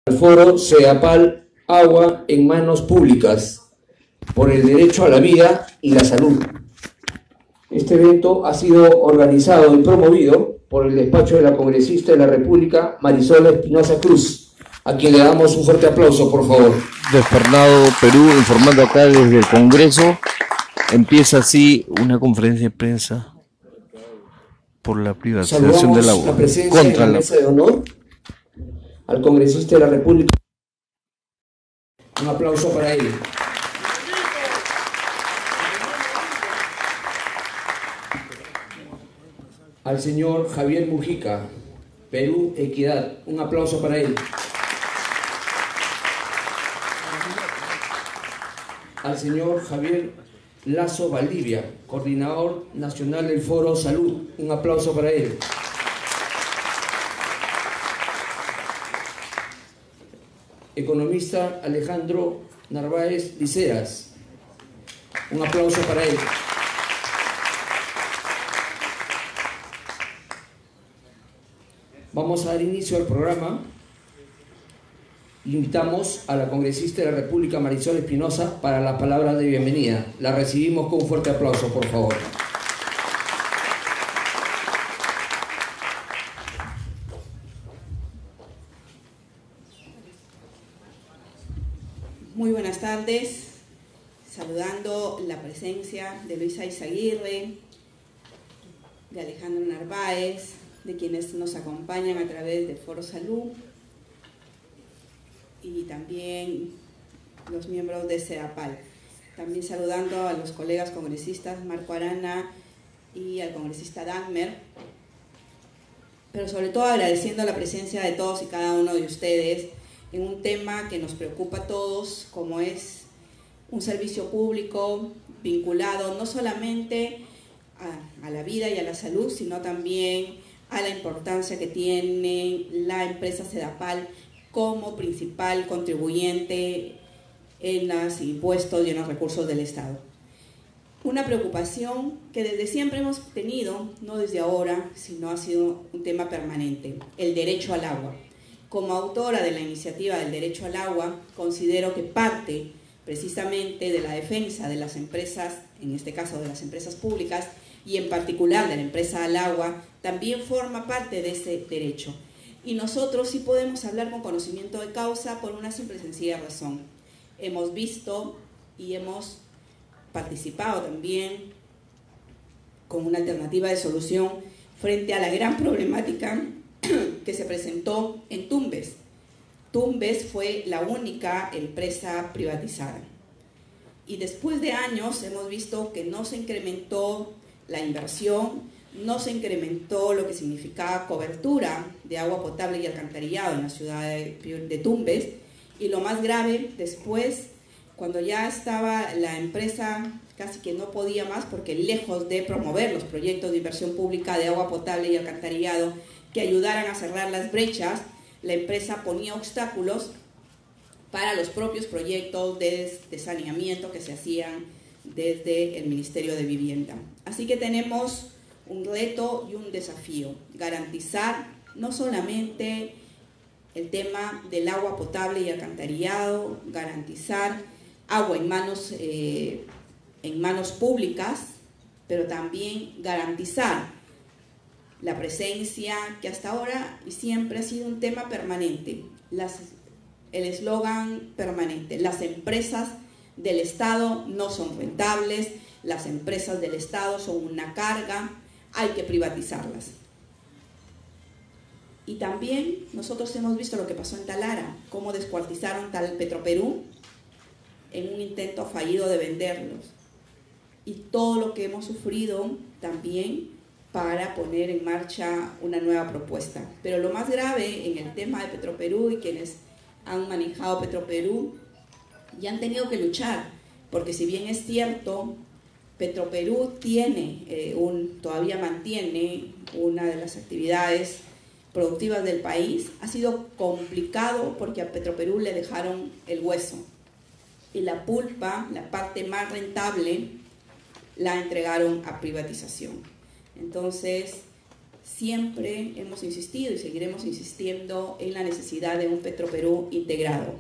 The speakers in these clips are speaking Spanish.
Al foro CEDAPAL Agua en Manos Públicas por el derecho a la vida y la salud. Este evento ha sido organizado y promovido por el despacho de la congresista de la República, Marisol Espinosa Cruz, a quien le damos un fuerte aplauso, por favor. Despertado Perú, informando acá desde el Congreso. Empieza así una conferencia de prensa por la privatización del agua. La presencia en la mesa de honor al congresista de la República. Un aplauso para él. Al señor Javier Mujica, Perú Equidad. Un aplauso para él. Al señor Javier Lazo Valdivia, coordinador nacional del Foro Salud. Un aplauso para él. Economista Alejandro Narváez Liceras. Un aplauso para él. Vamos a dar inicio al programa. Invitamos a la congresista de la República, Marisol Espinosa, para la palabra de bienvenida. La recibimos con un fuerte aplauso, por favor. Muy buenas tardes, saludando la presencia de Luisa Izaguirre, de Alejandro Narváez, de quienes nos acompañan a través del Foro Salud, y también los miembros de CEDAPAL. También saludando a los colegas congresistas Marco Arana y al congresista Dagmer, pero sobre todo agradeciendo la presencia de todos y cada uno de ustedes en un tema que nos preocupa a todos, como es un servicio público vinculado no solamente a la vida y a la salud, sino también a la importancia que tiene la empresa CEDAPAL como principal contribuyente en los impuestos y en los recursos del Estado. Una preocupación que desde siempre hemos tenido, no desde ahora, sino ha sido un tema permanente: el derecho al agua. Como autora de la iniciativa del derecho al agua, considero que parte precisamente de la defensa de las empresas, en este caso de las empresas públicas, y en particular de la empresa al agua, también forma parte de ese derecho. Y nosotros sí podemos hablar con conocimiento de causa por una simple y sencilla razón. Hemos visto y hemos participado también con una alternativa de solución frente a la gran problemática que se presentó en Tumbes. Tumbes fue la única empresa privatizada. Y después de años hemos visto que no se incrementó la inversión, no se incrementó lo que significaba cobertura de agua potable y alcantarillado en la ciudad de Tumbes. Y lo más grave, después, cuando ya estaba la empresa casi que no podía más, porque lejos de promover los proyectos de inversión pública de agua potable y alcantarillado que ayudaran a cerrar las brechas, la empresa ponía obstáculos para los propios proyectos de saneamiento que se hacían desde el Ministerio de Vivienda. Así que tenemos un reto y un desafío: garantizar no solamente el tema del agua potable y alcantarillado, garantizar agua en manos públicas, pero también garantizar la presencia, que hasta ahora y siempre ha sido un tema permanente, el eslogan permanente: las empresas del Estado no son rentables, las empresas del Estado son una carga, hay que privatizarlas. Y también nosotros hemos visto lo que pasó en Talara, cómo descuartizaron Petroperú en un intento fallido de venderlos, y todo lo que hemos sufrido también para poner en marcha una nueva propuesta. Pero lo más grave en el tema de Petroperú, y quienes han manejado Petroperú ya han tenido que luchar, porque si bien es cierto, Petroperú todavía mantiene una de las actividades productivas del país, ha sido complicado porque a Petroperú le dejaron el hueso y la pulpa, la parte más rentable, la entregaron a privatización. Entonces siempre hemos insistido y seguiremos insistiendo en la necesidad de un Petroperú integrado,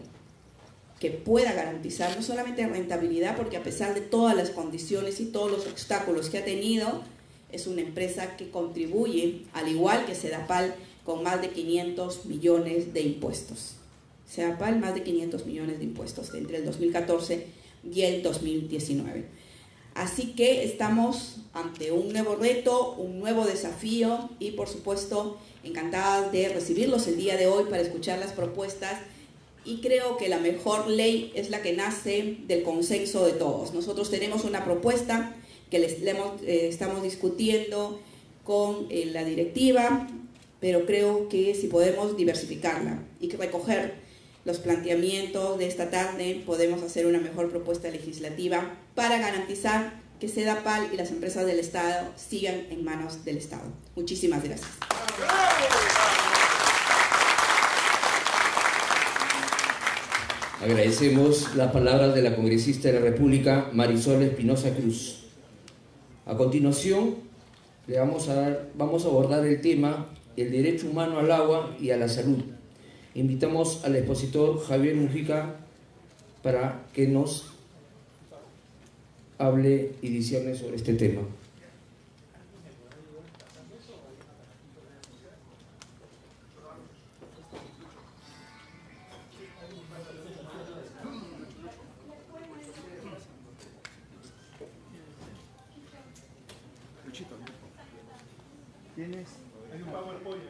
que pueda garantizar no solamente rentabilidad, porque a pesar de todas las condiciones y todos los obstáculos que ha tenido, es una empresa que contribuye, al igual que Sedapal, con más de 500 millones de impuestos. Sedapal, más de 500 millones de impuestos entre el 2014 y el 2019. Así que estamos ante un nuevo reto, un nuevo desafío y, por supuesto, encantadas de recibirlos el día de hoy para escuchar las propuestas. Y creo que la mejor ley es la que nace del consenso de todos. Nosotros tenemos una propuesta que estamos discutiendo con la directiva, pero creo que si podemos diversificarla y recoger los planteamientos de esta tarde, podemos hacer una mejor propuesta legislativa para garantizar que Sedapal y las empresas del Estado sigan en manos del Estado. Muchísimas gracias. Agradecemos las palabras de la congresista de la República, Marisol Espinosa Cruz. A continuación, vamos a abordar el tema el derecho humano al agua y a la salud. Invitamos al expositor Javier Mujica para que nos hable y disierne sobre este tema. ¿Tienes? Hay un PowerPoint.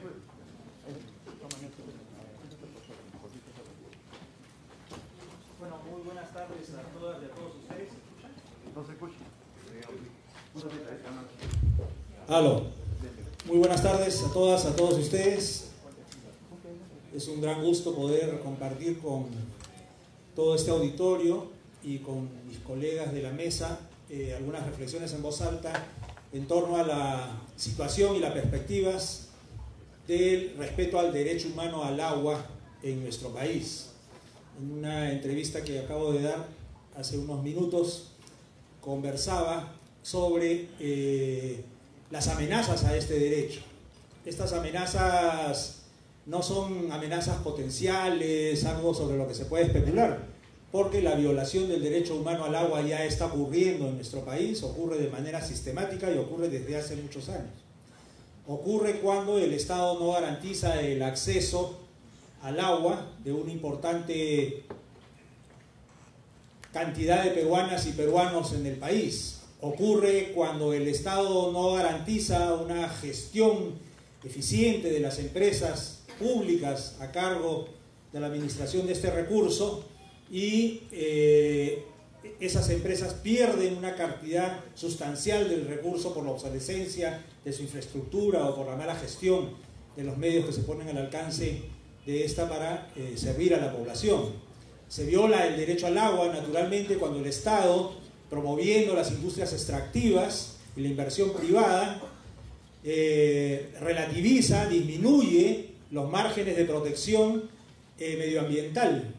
Bueno, muy buenas tardes a todas y a todos ustedes. ¿No se escucha? Aló. Muy buenas tardes a todas, a todos ustedes. Es un gran gusto poder compartir con todo este auditorio y con mis colegas de la mesa algunas reflexiones en voz alta en torno a la situación y las perspectivas del respeto al derecho humano al agua en nuestro país. En una entrevista que acabo de dar hace unos minutos, conversaba sobre las amenazas a este derecho. Estas amenazas no son amenazas potenciales, algo sobre lo que se puede especular, porque la violación del derecho humano al agua ya está ocurriendo en nuestro país, ocurre de manera sistemática y ocurre desde hace muchos años. Ocurre cuando el Estado no garantiza el acceso al agua de una importante cantidad de peruanas y peruanos en el país. Ocurre cuando el Estado no garantiza una gestión eficiente de las empresas públicas a cargo de la administración de este recurso y esas empresas pierden una cantidad sustancial del recurso por la obsolescencia de su infraestructura o por la mala gestión de los medios que se ponen al alcance de esta para servir a la población. Se viola el derecho al agua, naturalmente, cuando el Estado, promoviendo las industrias extractivas y la inversión privada, relativiza, disminuye los márgenes de protección medioambiental,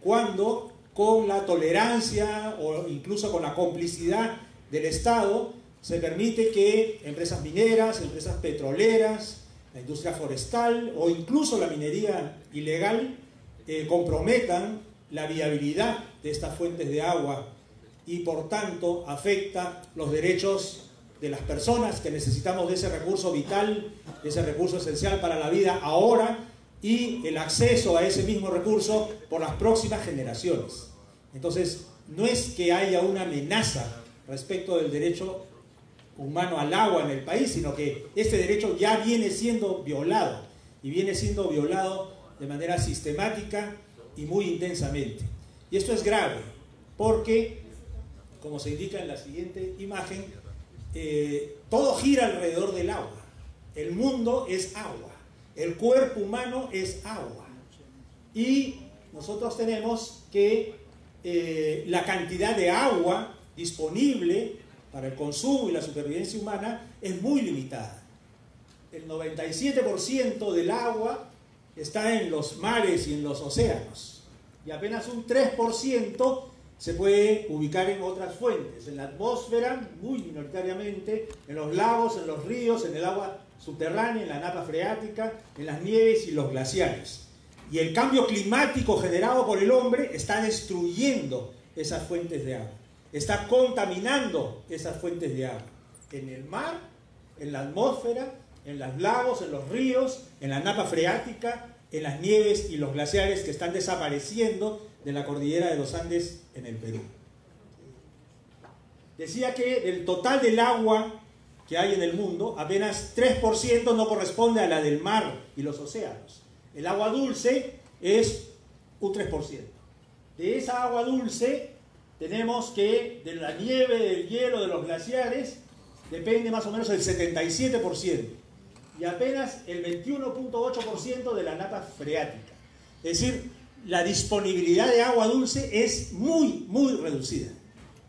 cuando con la tolerancia o incluso con la complicidad del Estado se permite que empresas mineras, empresas petroleras, la industria forestal o incluso la minería ilegal comprometan la viabilidad de estas fuentes de agua y por tanto afecta los derechos de las personas que necesitamos de ese recurso vital, de ese recurso esencial para la vida ahora y el acceso a ese mismo recurso por las próximas generaciones. Entonces, no es que haya una amenaza respecto del derecho humano al agua en el país, sino que este derecho ya viene siendo violado y viene siendo violado de manera sistemática y muy intensamente. Y esto es grave porque, como se indica en la siguiente imagen, todo gira alrededor del agua. El mundo es agua. El cuerpo humano es agua. Y nosotros tenemos que la cantidad de agua disponible para el consumo y la supervivencia humana es muy limitada. El 97% del agua está en los mares y en los océanos. Y apenas un 3% se puede ubicar en otras fuentes, en la atmósfera, muy minoritariamente, en los lagos, en los ríos, en el agua subterránea, en la napa freática, en las nieves y los glaciares. Y el cambio climático generado por el hombre está destruyendo esas fuentes de agua, está contaminando esas fuentes de agua, en el mar, en la atmósfera, en los lagos, en los ríos, en la napa freática, en las nieves y los glaciares que están desapareciendo de la cordillera de los Andes en el Perú. Decía que del total del agua que hay en el mundo, apenas 3% no corresponde a la del mar y los océanos. El agua dulce es un 3%. De esa agua dulce tenemos que de la nieve, del hielo, de los glaciares, depende más o menos el 77%. Y apenas el 21.8% de la napa freática. Es decir, la disponibilidad de agua dulce es muy, muy reducida.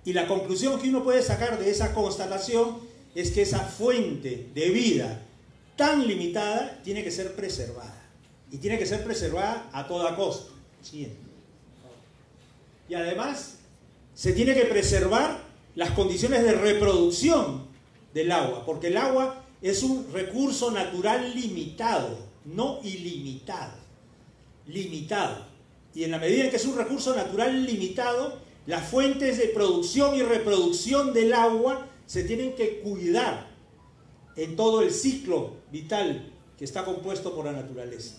Y la conclusión que uno puede sacar de esa constatación es que esa fuente de vida tan limitada tiene que ser preservada. Y tiene que ser preservada a toda costa. Siguiente. Y además, se tiene que preservar las condiciones de reproducción del agua, porque el agua es un recurso natural limitado, no ilimitado, limitado. Y en la medida en que es un recurso natural limitado, las fuentes de producción y reproducción del agua se tienen que cuidar en todo el ciclo vital que está compuesto por la naturaleza.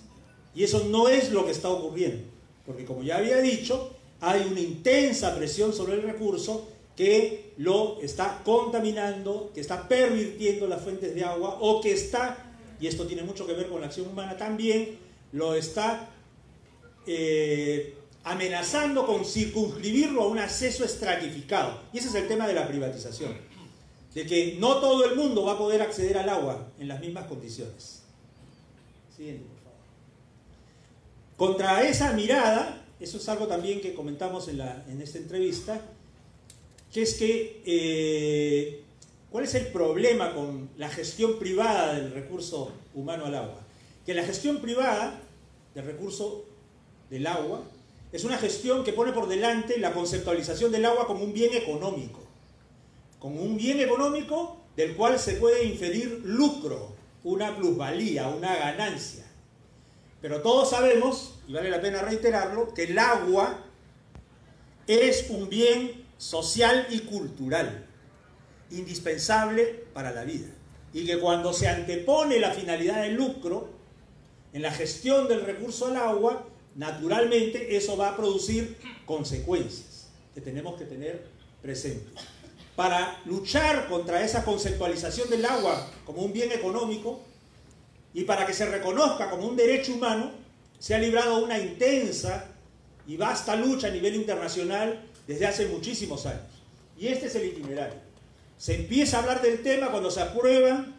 Y eso no es lo que está ocurriendo, porque como ya había dicho, hay una intensa presión sobre el recurso que lo está contaminando, que está pervirtiendo las fuentes de agua, o que está, y esto tiene mucho que ver con la acción humana también, lo está amenazando con circunscribirlo a un acceso estratificado. Y ese es el tema de la privatización, de que no todo el mundo va a poder acceder al agua en las mismas condiciones. Siguiente, por favor. Contra esa mirada, eso es algo también que comentamos en esta entrevista, que es que ¿cuál es el problema con la gestión privada del recurso humano al agua? Que la gestión privada del recurso del agua es una gestión que pone por delante la conceptualización del agua como un bien económico, del cual se puede inferir lucro, una plusvalía, una ganancia. Pero todos sabemos, y vale la pena reiterarlo, que el agua es un bien social y cultural, indispensable para la vida. Y que cuando se antepone la finalidad del lucro en la gestión del recurso al agua, naturalmente eso va a producir consecuencias que tenemos que tener presentes. Para luchar contra esa conceptualización del agua como un bien económico y para que se reconozca como un derecho humano, se ha librado una intensa y vasta lucha a nivel internacional desde hace muchísimos años. Y este es el itinerario. Se empieza a hablar del tema cuando se aprueban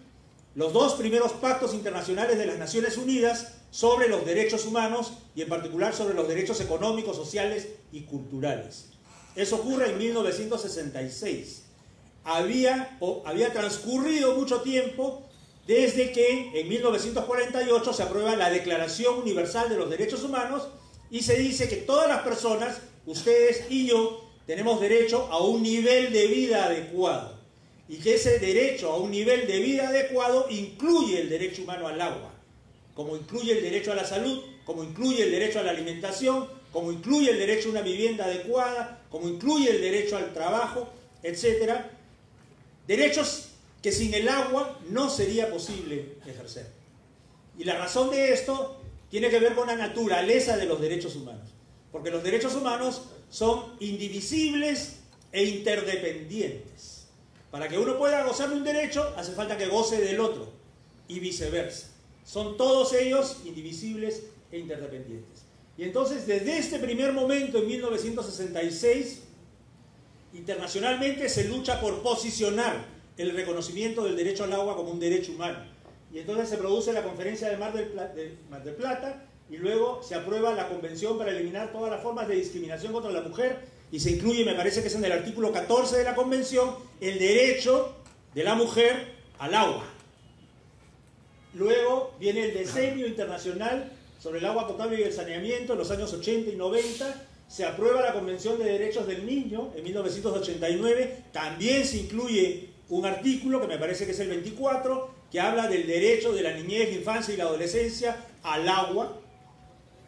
los dos primeros pactos internacionales de las Naciones Unidas sobre los derechos humanos y en particular sobre los derechos económicos, sociales y culturales. Eso ocurre en 1966. Había transcurrido mucho tiempo desde que en 1948 se aprueba la Declaración Universal de los Derechos Humanos y se dice que todas las personas, ustedes y yo, tenemos derecho a un nivel de vida adecuado y que ese derecho a un nivel de vida adecuado incluye el derecho humano al agua, como incluye el derecho a la salud, como incluye el derecho a la alimentación, como incluye el derecho a una vivienda adecuada, como incluye el derecho al trabajo, etc. Derechos que sin el agua no sería posible ejercer. Y la razón de esto tiene que ver con la naturaleza de los derechos humanos, porque los derechos humanos son indivisibles e interdependientes. Para que uno pueda gozar de un derecho, hace falta que goce del otro, y viceversa. Son todos ellos indivisibles e interdependientes. Y entonces, desde este primer momento, en 1966, internacionalmente se lucha por posicionar el reconocimiento del derecho al agua como un derecho humano. Y entonces se produce la conferencia de Mar del Plata y luego se aprueba la convención para eliminar todas las formas de discriminación contra la mujer y se incluye, me parece que es en el artículo 14 de la convención, el derecho de la mujer al agua. Luego viene el Decenio Internacional sobre el agua potable y el saneamiento en los años 80 y 90 se aprueba la Convención de Derechos del Niño en 1989, también se incluye un artículo que me parece que es el 24, que habla del derecho de la niñez, infancia y la adolescencia al agua.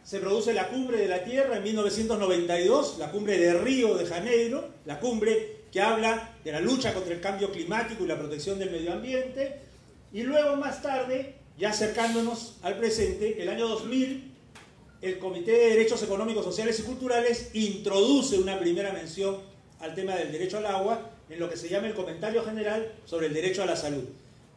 Se produce la Cumbre de la Tierra en 1992, la Cumbre de Río de Janeiro, la cumbre que habla de la lucha contra el cambio climático y la protección del medio ambiente. Y luego, más tarde, ya acercándonos al presente, el año 2000, el Comité de Derechos Económicos, Sociales y Culturales introduce una primera mención al tema del derecho al agua en lo que se llama el Comentario General sobre el Derecho a la Salud.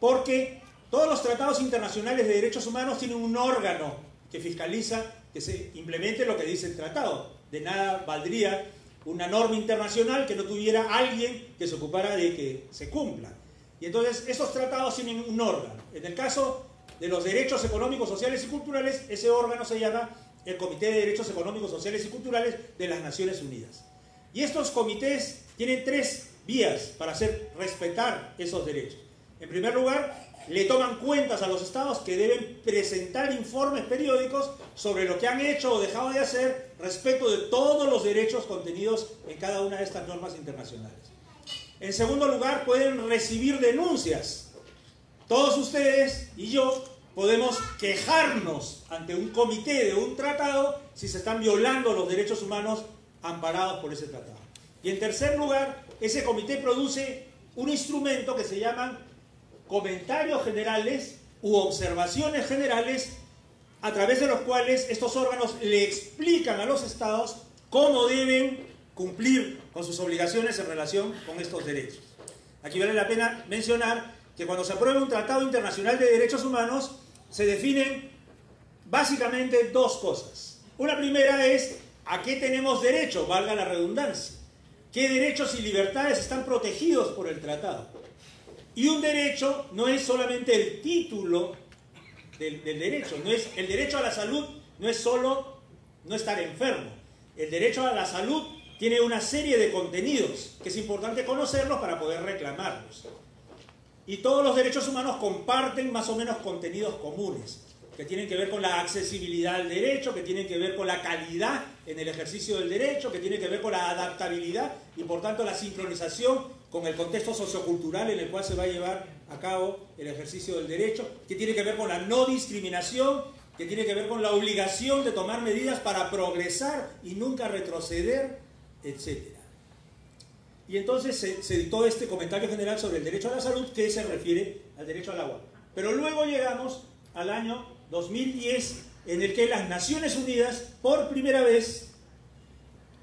Porque todos los tratados internacionales de derechos humanos tienen un órgano que fiscaliza que se implemente lo que dice el tratado. De nada valdría una norma internacional que no tuviera alguien que se ocupara de que se cumpla. Y entonces esos tratados tienen un órgano. En el caso de los derechos económicos, sociales y culturales, ese órgano se llama el Comité de Derechos Económicos, Sociales y Culturales de las Naciones Unidas. Y estos comités tienen tres vías para hacer respetar esos derechos. En primer lugar, le toman cuentas a los estados que deben presentar informes periódicos sobre lo que han hecho o dejado de hacer respecto de todos los derechos contenidos en cada una de estas normas internacionales. En segundo lugar, pueden recibir denuncias. Todos ustedes y yo podemos quejarnos ante un comité de un tratado si se están violando los derechos humanos amparados por ese tratado. Y en tercer lugar, ese comité produce un instrumento que se llaman comentarios generales u observaciones generales, a través de los cuales estos órganos le explican a los estados cómo deben cumplir con sus obligaciones en relación con estos derechos. Aquí vale la pena mencionar que cuando se aprueba un tratado internacional de derechos humanos, se definen básicamente dos cosas. Una primera es a qué tenemos derecho, valga la redundancia. ¿Qué derechos y libertades están protegidos por el tratado? Y un derecho no es solamente el título del derecho, el derecho a la salud no es solo no estar enfermo. El derecho a la salud tiene una serie de contenidos que es importante conocerlos para poder reclamarlos. Y todos los derechos humanos comparten más o menos contenidos comunes, que tienen que ver con la accesibilidad al derecho, que tienen que ver con la calidad en el ejercicio del derecho, que tienen que ver con la adaptabilidad y por tanto la sincronización con el contexto sociocultural en el cual se va a llevar a cabo el ejercicio del derecho, que tiene que ver con la no discriminación, que tiene que ver con la obligación de tomar medidas para progresar y nunca retroceder, etc. Y entonces se dictó este comentario general sobre el derecho a la salud que se refiere al derecho al agua. Pero luego llegamos al año 2010, en el que las Naciones Unidas, por primera vez,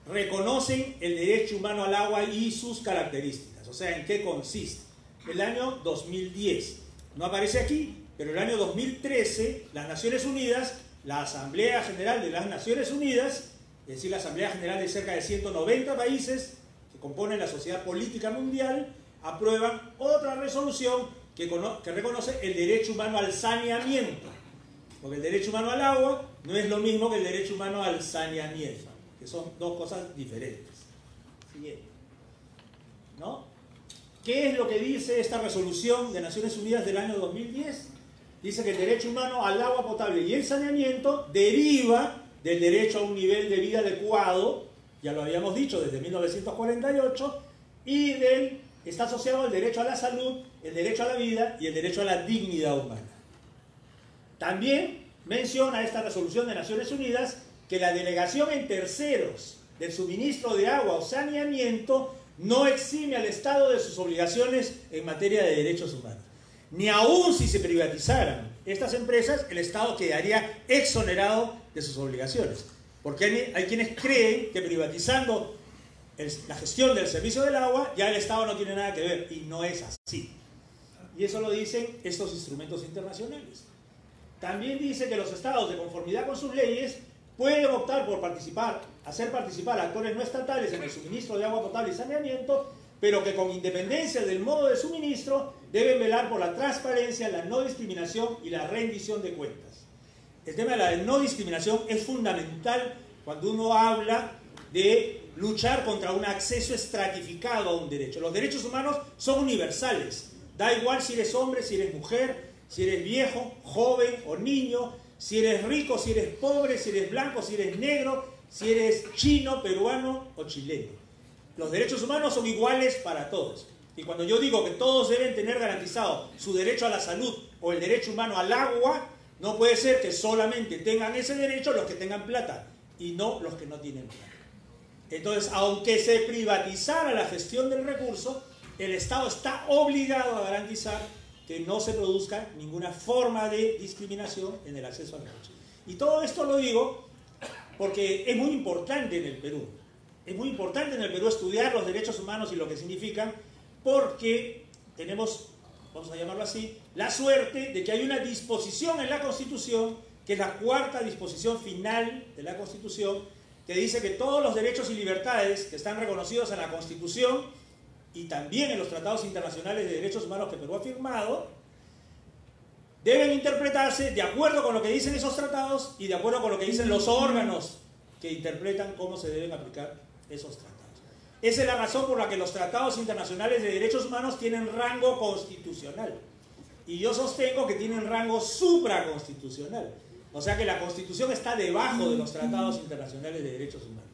reconocen el derecho humano al agua y sus características. O sea, ¿en qué consiste? El año 2010. No aparece aquí, pero el año 2013, las Naciones Unidas, la Asamblea General de las Naciones Unidas, es decir, la Asamblea General de cerca de 190 países que componen la sociedad política mundial, aprueban otra resolución que reconoce el derecho humano al saneamiento. Porque el derecho humano al agua no es lo mismo que el derecho humano al saneamiento, que son dos cosas diferentes. Siguiente. ¿No? ¿Qué es lo que dice esta resolución de Naciones Unidas del año 2010? Dice que el derecho humano al agua potable y el saneamiento deriva del derecho a un nivel de vida adecuado, ya lo habíamos dicho desde 1948, y está asociado al derecho a la salud, el derecho a la vida y el derecho a la dignidad humana. También menciona esta resolución de Naciones Unidas que la delegación en terceros del suministro de agua o saneamiento no exime al Estado de sus obligaciones en materia de derechos humanos. Ni aun si se privatizaran estas empresas, el Estado quedaría exonerado de sus obligaciones. Porque hay quienes creen que privatizando la gestión del servicio del agua, ya el Estado no tiene nada que ver, y no es así. Y eso lo dicen estos instrumentos internacionales. También dice que los Estados, de conformidad con sus leyes, pueden optar por hacer participar a actores no estatales en el suministro de agua potable y saneamiento, pero que con independencia del modo de suministro, deben velar por la transparencia, la no discriminación y la rendición de cuentas. El tema de la no discriminación es fundamental cuando uno habla de luchar contra un acceso estratificado a un derecho. Los derechos humanos son universales. Da igual si eres hombre, si eres mujer, si eres viejo, joven o niño, si eres rico, si eres pobre, si eres blanco, si eres negro, si eres chino, peruano o chileno. Los derechos humanos son iguales para todos. Y cuando yo digo que todos deben tener garantizado su derecho a la salud o el derecho humano al agua, no puede ser que solamente tengan ese derecho los que tengan plata y no los que no tienen plata. Entonces, aunque se privatizara la gestión del recurso, el Estado está obligado a garantizar que no se produzca ninguna forma de discriminación en el acceso al recurso. Y todo esto lo digo porque es muy importante en el Perú. Es muy importante en el Perú estudiar los derechos humanos y lo que significan, porque tenemos, vamos a llamarlo así, la suerte de que hay una disposición en la Constitución, que es la cuarta disposición final de la Constitución, que dice que todos los derechos y libertades que están reconocidos en la Constitución y también en los tratados internacionales de derechos humanos que Perú ha firmado, deben interpretarse de acuerdo con lo que dicen esos tratados y de acuerdo con lo que dicen los órganos que interpretan cómo se deben aplicar esos tratados. Esa es la razón por la que los tratados internacionales de derechos humanos tienen rango constitucional. Y yo sostengo que tienen rango supraconstitucional. O sea que la Constitución está debajo de los tratados internacionales de derechos humanos.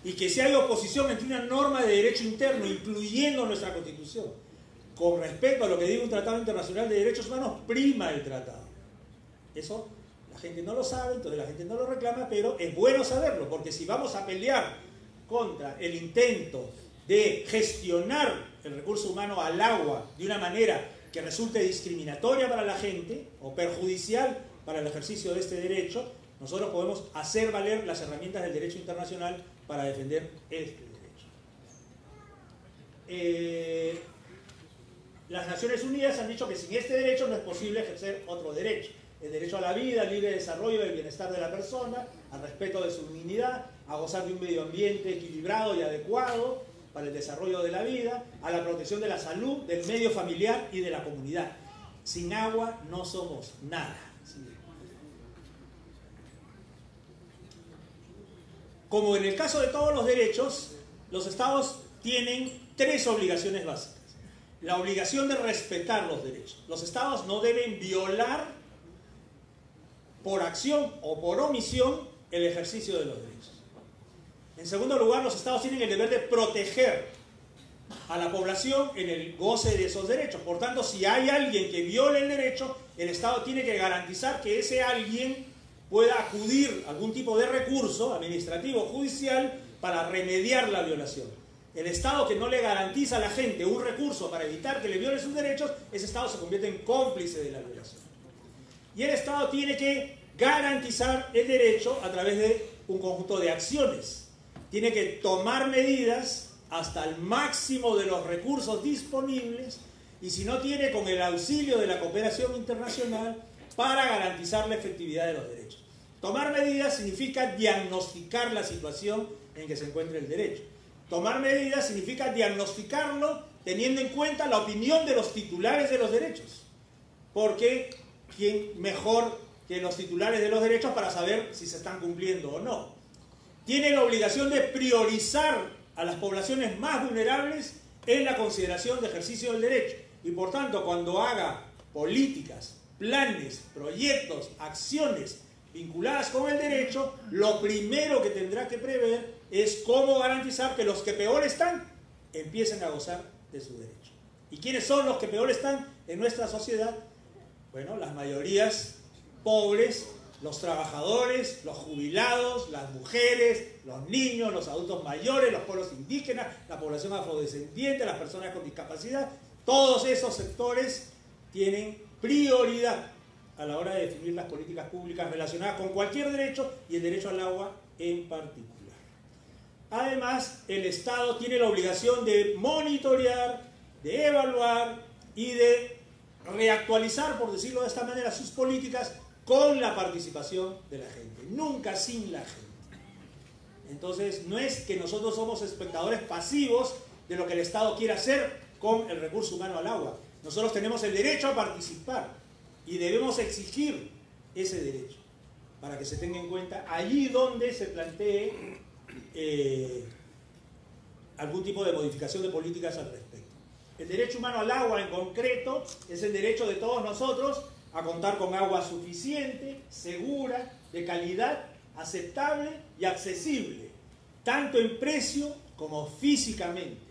Y que si hay oposición entre una norma de derecho interno, incluyendo nuestra Constitución, con respecto a lo que diga un tratado internacional de derechos humanos, prima el tratado. Eso la gente no lo sabe, entonces la gente no lo reclama, pero es bueno saberlo, porque si vamos a pelear contra el intento de gestionar el recurso humano al agua de una manera que resulte discriminatoria para la gente o perjudicial para el ejercicio de este derecho, nosotros podemos hacer valer las herramientas del derecho internacional para defender este derecho. Las Naciones Unidas han dicho que sin este derecho no es posible ejercer otro derecho. El derecho a la vida, al libre desarrollo y el bienestar de la persona, al respeto de su dignidad, a gozar de un medio ambiente equilibrado y adecuado para el desarrollo de la vida, a la protección de la salud, del medio familiar y de la comunidad. Sin agua no somos nada. Como en el caso de todos los derechos, los estados tienen tres obligaciones básicas. La obligación de respetar los derechos. Los estados no deben violar por acción o por omisión el ejercicio de los derechos. En segundo lugar, los estados tienen el deber de proteger a la población en el goce de esos derechos. Por tanto, si hay alguien que viole el derecho, el estado tiene que garantizar que ese alguien pueda acudir a algún tipo de recurso administrativo o judicial para remediar la violación. El Estado que no le garantiza a la gente un recurso para evitar que le viole sus derechos, ese Estado se convierte en cómplice de la violación. Y el Estado tiene que garantizar el derecho a través de un conjunto de acciones. Tiene que tomar medidas hasta el máximo de los recursos disponibles y si no tiene, con el auxilio de la cooperación internacional para garantizar la efectividad de los derechos. Tomar medidas significa diagnosticar la situación en que se encuentra el derecho. Tomar medidas significa diagnosticarlo teniendo en cuenta la opinión de los titulares de los derechos. Porque ¿quién mejor que los titulares de los derechos para saber si se están cumpliendo o no? Tiene la obligación de priorizar a las poblaciones más vulnerables en la consideración de ejercicio del derecho. Y por tanto, cuando haga políticas, planes, proyectos, acciones vinculadas con el derecho, lo primero que tendrá que prever es cómo garantizar que los que peor están empiecen a gozar de su derecho. ¿Y quiénes son los que peor están en nuestra sociedad? Bueno, las mayorías pobres, los trabajadores, los jubilados, las mujeres, los niños, los adultos mayores, los pueblos indígenas, la población afrodescendiente, las personas con discapacidad. Todos esos sectores tienen prioridad a la hora de definir las políticas públicas relacionadas con cualquier derecho y el derecho al agua en particular. Además, el Estado tiene la obligación de monitorear, de evaluar y de reactualizar, por decirlo de esta manera, sus políticas con la participación de la gente, nunca sin la gente. Entonces, no es que nosotros somos espectadores pasivos de lo que el Estado quiere hacer con el recurso humano al agua. Nosotros tenemos el derecho a participar y debemos exigir ese derecho para que se tenga en cuenta allí donde se plantee algún tipo de modificación de políticas al respecto. El derecho humano al agua en concreto es el derecho de todos nosotros a contar con agua suficiente, segura, de calidad aceptable y accesible, tanto en precio como físicamente,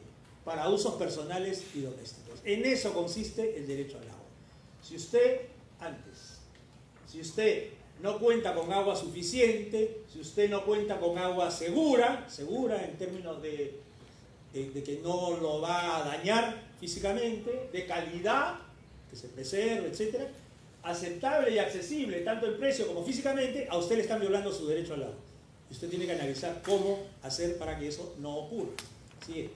para usos personales y domésticos. En eso consiste el derecho al agua. Si usted no cuenta con agua suficiente, si usted no cuenta con agua segura en términos de que no lo va a dañar físicamente, de calidad, que se preserve, etc., aceptable y accesible, tanto en precio como físicamente, a usted le están violando su derecho al agua. Y usted tiene que analizar cómo hacer para que eso no ocurra. ¿Sí?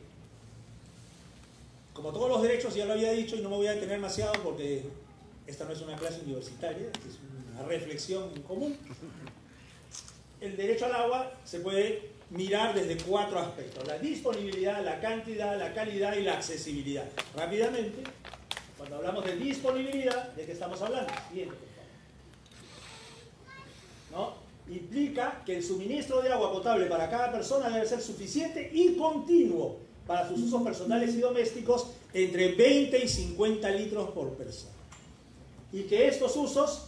Como todos los derechos, ya lo había dicho y no me voy a detener demasiado porque esta no es una clase universitaria, es una reflexión en común. El derecho al agua se puede mirar desde 4 aspectos: la disponibilidad, la cantidad, la calidad y la accesibilidad. Rápidamente, cuando hablamos de disponibilidad, ¿de qué estamos hablando? Siguiente, por favor. ¿No? Implica que el suministro de agua potable para cada persona debe ser suficiente y continuo para sus usos personales y domésticos, entre 20 y 50 litros por persona. Y que estos usos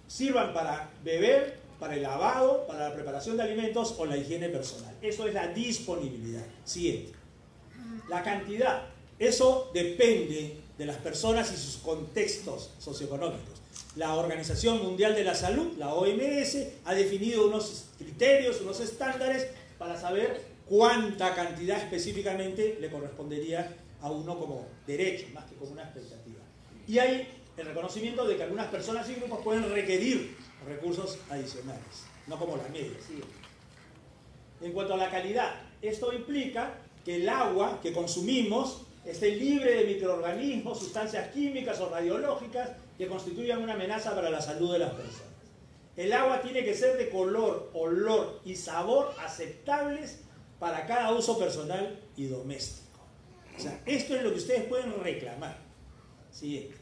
sirvan para beber, para el lavado, para la preparación de alimentos o la higiene personal. Eso es la disponibilidad. Siguiente. La cantidad. Eso depende de las personas y sus contextos socioeconómicos. La Organización Mundial de la Salud, la OMS, ha definido unos criterios, unos estándares para saber cuánta cantidad específicamente le correspondería a uno como derecho, más que como una expectativa. Y hay el reconocimiento de que algunas personas y grupos pueden requerir recursos adicionales, no como la media. ¿Sí? En cuanto a la calidad, esto implica que el agua que consumimos esté libre de microorganismos, sustancias químicas o radiológicas que constituyan una amenaza para la salud de las personas. El agua tiene que ser de color, olor y sabor aceptables para cada uso personal y doméstico. O sea, esto es lo que ustedes pueden reclamar. Siguiente.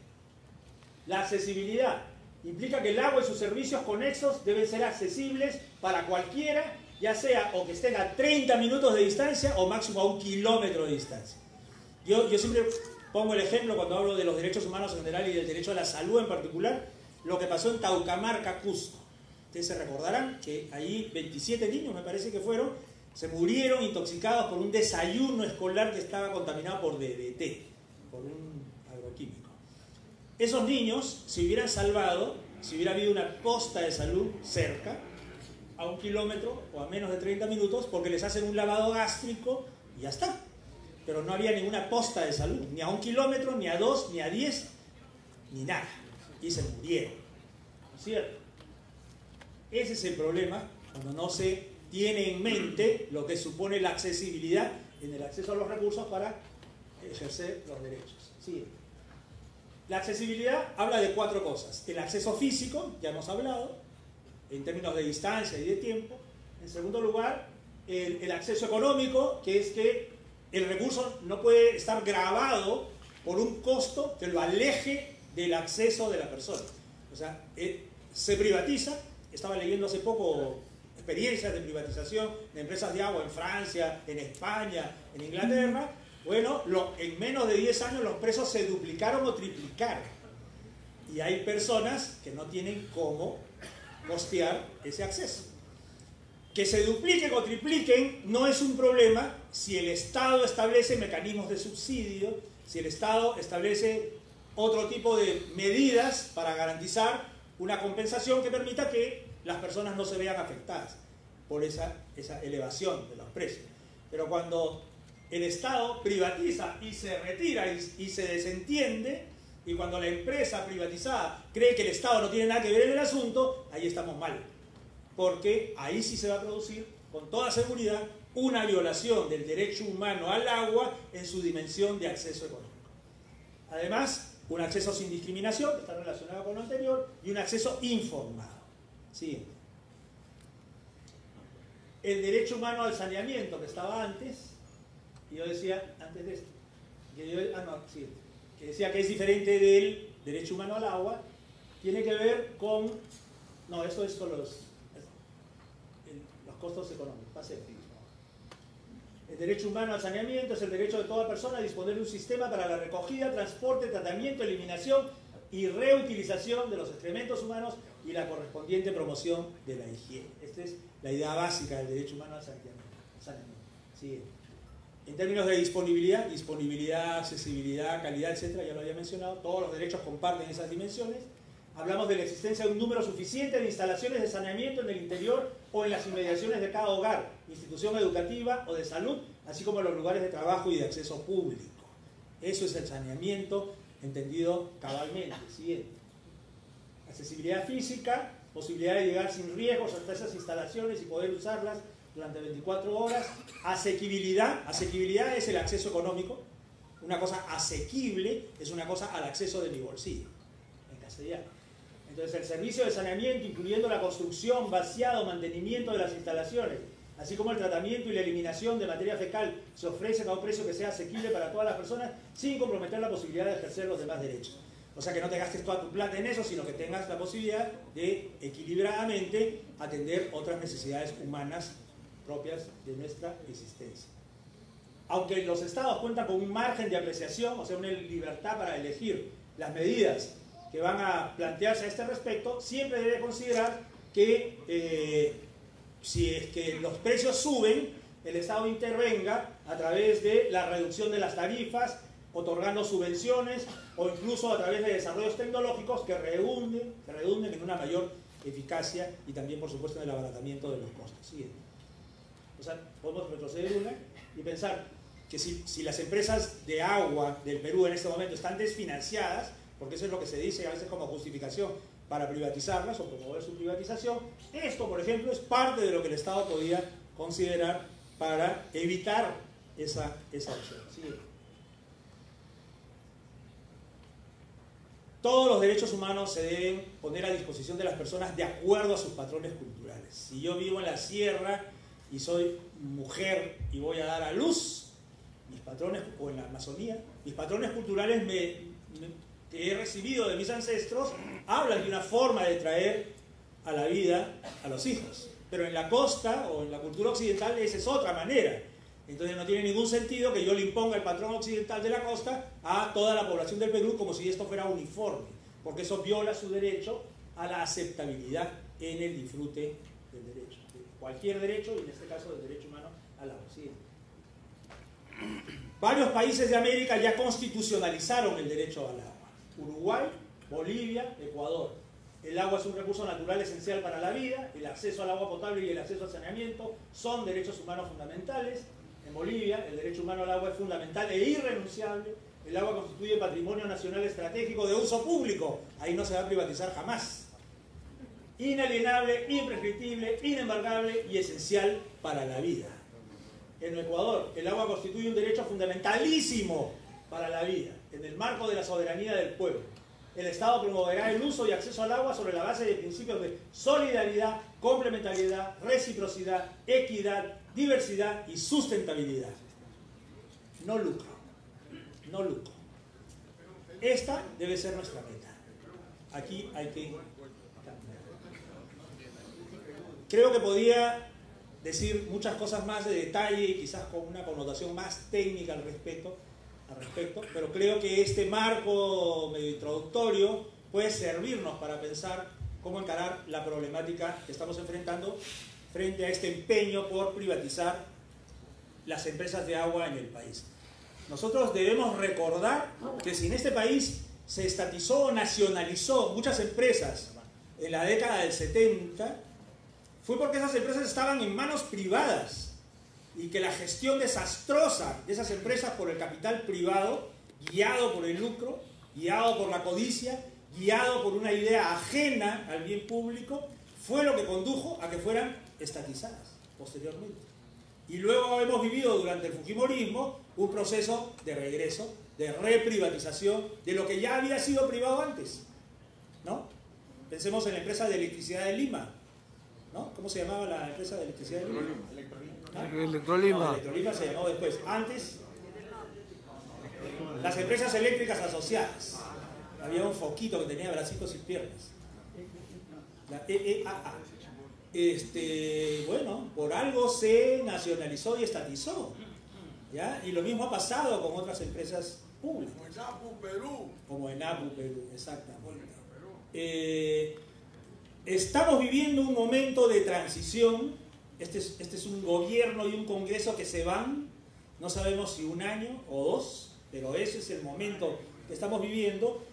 La accesibilidad implica que el agua y sus servicios conexos deben ser accesibles para cualquiera, ya sea o que estén a 30 minutos de distancia o máximo a 1 kilómetro de distancia. Yo siempre pongo el ejemplo cuando hablo de los derechos humanos en general y del derecho a la salud en particular, lo que pasó en Taucamarca, Cusco. Ustedes se recordarán que allí 27 niños, me parece que fueron, se murieron intoxicados por un desayuno escolar que estaba contaminado por DDT, por un agroquímico. Esos niños se hubieran salvado si hubiera habido una posta de salud cerca, a 1 kilómetro o a menos de 30 minutos, porque les hacen un lavado gástrico y ya está. Pero no había ninguna posta de salud, ni a 1 kilómetro, ni a 2, ni a 10, ni nada. Y se murieron. ¿No es cierto? Ese es el problema cuando no se tiene en mente lo que supone la accesibilidad en el acceso a los recursos para ejercer los derechos. ¿Sí? La accesibilidad habla de 4 cosas. El acceso físico, ya hemos hablado, en términos de distancia y de tiempo. En segundo lugar, el acceso económico, que es que el recurso no puede estar grabado por un costo que lo aleje del acceso de la persona. O sea, se privatiza. Estaba leyendo hace poco experiencias de privatización de empresas de agua en Francia, en España, en Inglaterra. Bueno, en menos de 10 años los precios se duplicaron o triplicaron. Y hay personas que no tienen cómo costear ese acceso. Que se dupliquen o tripliquen no es un problema si el Estado establece mecanismos de subsidio, si el Estado establece otro tipo de medidas para garantizar una compensación que permita que las personas no se vean afectadas por esa elevación de los precios. Pero cuando el Estado privatiza y se retira y se desentiende, y cuando la empresa privatizada cree que el Estado no tiene nada que ver en el asunto, ahí estamos mal. Porque ahí sí se va a producir, con toda seguridad, una violación del derecho humano al agua en su dimensión de acceso económico. Además, un acceso sin discriminación, que está relacionado con lo anterior, y un acceso informado. Siguiente. El derecho humano al saneamiento, que estaba antes, y yo decía, antes de esto, que decía que es diferente del derecho humano al agua, tiene que ver con, no, eso es con los costos económicos. Pase. El derecho humano al saneamiento es el derecho de toda persona a disponer de un sistema para la recogida, transporte, tratamiento, eliminación y reutilización de los excrementos humanos y la correspondiente promoción de la higiene. Esta es la idea básica del derecho humano al saneamiento. Siguiente. En términos de disponibilidad, accesibilidad, calidad, etc., ya lo había mencionado, todos los derechos comparten esas dimensiones. Hablamos de la existencia de un número suficiente de instalaciones de saneamiento en el interior o en las inmediaciones de cada hogar, institución educativa o de salud, así como en los lugares de trabajo y de acceso público. Eso es el saneamiento entendido cabalmente. Siguiente. Accesibilidad física, posibilidad de llegar sin riesgos hasta esas instalaciones y poder usarlas durante 24 horas. Asequibilidad es el acceso económico. Una cosa asequible es una cosa al acceso de mi bolsillo, en castellano. Entonces el servicio de saneamiento, incluyendo la construcción, vaciado, mantenimiento de las instalaciones, así como el tratamiento y la eliminación de materia fecal, se ofrece a un precio que sea asequible para todas las personas sin comprometer la posibilidad de ejercer los demás derechos. O sea, que no te gastes toda tu plata en eso, sino que tengas la posibilidad de equilibradamente atender otras necesidades humanas propias de nuestra existencia. Aunque los estados cuentan con un margen de apreciación, o sea, una libertad para elegir las medidas que van a plantearse a este respecto, siempre debe considerar que si es que los precios suben, el Estado intervenga a través de la reducción de las tarifas, otorgando subvenciones o incluso a través de desarrollos tecnológicos que redunden en una mayor eficacia y también, por supuesto, en el abaratamiento de los costos. Siguiente. O sea, podemos retroceder una y pensar que si las empresas de agua del Perú en este momento están desfinanciadas, porque eso es lo que se dice a veces como justificación para privatizarlas o promover su privatización, esto, por ejemplo, es parte de lo que el Estado podía considerar para evitar esa opción. ¿Sí? Todos los derechos humanos se deben poner a disposición de las personas de acuerdo a sus patrones culturales. Si yo vivo en la sierra y soy mujer y voy a dar a luz, mis patrones, o en la Amazonía, mis patrones culturales que he recibido de mis ancestros hablan de una forma de traer a la vida a los hijos. Pero en la costa o en la cultura occidental esa es otra manera. Entonces no tiene ningún sentido que yo le imponga el patrón occidental de la costa a toda la población del Perú como si esto fuera uniforme, porque eso viola su derecho a la aceptabilidad en el disfrute del derecho. De cualquier derecho, y en este caso del derecho humano al agua. ¿Sí? Varios países de América ya constitucionalizaron el derecho al agua. Uruguay, Bolivia, Ecuador. El agua es un recurso natural esencial para la vida, el acceso al agua potable y el acceso al saneamiento son derechos humanos fundamentales. En Bolivia, el derecho humano al agua es fundamental e irrenunciable. El agua constituye patrimonio nacional estratégico de uso público. Ahí no se va a privatizar jamás. Inalienable, imprescriptible, inembargable y esencial para la vida. En Ecuador, el agua constituye un derecho fundamentalísimo para la vida, en el marco de la soberanía del pueblo. El Estado promoverá el uso y acceso al agua sobre la base de principios de solidaridad, complementariedad, reciprocidad, equidad, diversidad y sustentabilidad. No lucro. No lucro. Esta debe ser nuestra meta. Aquí hay que cambiar. Creo que podía decir muchas cosas más de detalle y quizás con una connotación más técnica al respecto, pero creo que este marco medio introductorio puede servirnos para pensar cómo encarar la problemática que estamos enfrentando frente a este empeño por privatizar las empresas de agua en el país. Nosotros debemos recordar que si en este país se estatizó o nacionalizó muchas empresas en la década del 70, fue porque esas empresas estaban en manos privadas y que la gestión desastrosa de esas empresas por el capital privado, guiado por el lucro, guiado por la codicia, guiado por una idea ajena al bien público, fue lo que condujo a que fueran estatizadas posteriormente. Y luego hemos vivido durante el fujimorismo un proceso de regreso, de reprivatización de lo que ya había sido privado antes, ¿no? Pensemos en la empresa de electricidad de Lima, ¿no? ¿Cómo se llamaba la empresa de electricidad de Lima? Electrolima. No, Electrolima se llamó después. Antes, las empresas eléctricas asociadas. Había un foquito que tenía bracitos y piernas. La EEAA. Bueno, por algo se nacionalizó y estatizó, ¿ya? Y lo mismo ha pasado con otras empresas públicas. Como en Apu, Perú. Como en Apu, Perú, exactamente. Estamos viviendo un momento de transición. Este es un gobierno y un congreso que se van, no sabemos si un año o dos, pero ese es el momento que estamos viviendo.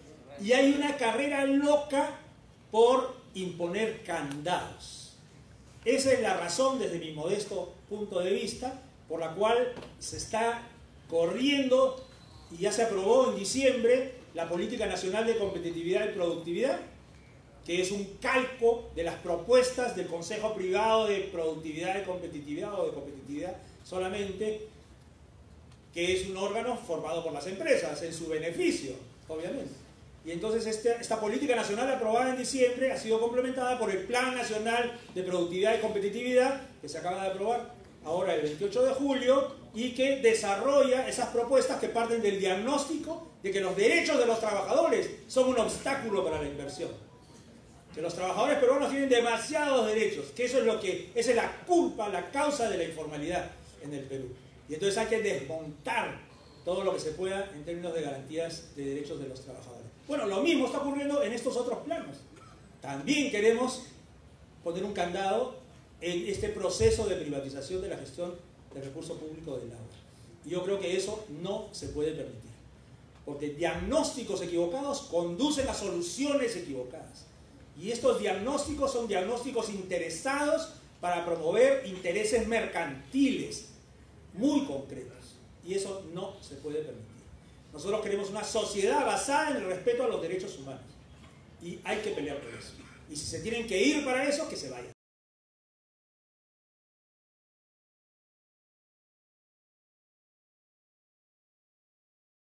Y hay una carrera loca por imponer candados. Esa es la razón, desde mi modesto punto de vista, por la cual se está corriendo y ya se aprobó en diciembre la Política Nacional de Competitividad y Productividad, que es un calco de las propuestas del Consejo Privado de Productividad y Competitividad, o de Competitividad solamente, que es un órgano formado por las empresas en su beneficio, obviamente. Y entonces esta política nacional aprobada en diciembre ha sido complementada por el Plan Nacional de Productividad y Competitividad, que se acaba de aprobar ahora el 28 de julio, y que desarrolla esas propuestas que parten del diagnóstico de que los derechos de los trabajadores son un obstáculo para la inversión. Que los trabajadores peruanos tienen demasiados derechos, que esa es la culpa, la causa de la informalidad en el Perú. Y entonces hay que desmontar todo lo que se pueda en términos de garantías de derechos de los trabajadores. Bueno, lo mismo está ocurriendo en estos otros planos. También queremos poner un candado en este proceso de privatización de la gestión del recurso público del agua. Y yo creo que eso no se puede permitir, porque diagnósticos equivocados conducen a soluciones equivocadas. Y estos diagnósticos son diagnósticos interesados para promover intereses mercantiles muy concretos. Y eso no se puede permitir. Nosotros queremos una sociedad basada en el respeto a los derechos humanos. Y hay que pelear por eso. Y si se tienen que ir para eso, que se vayan.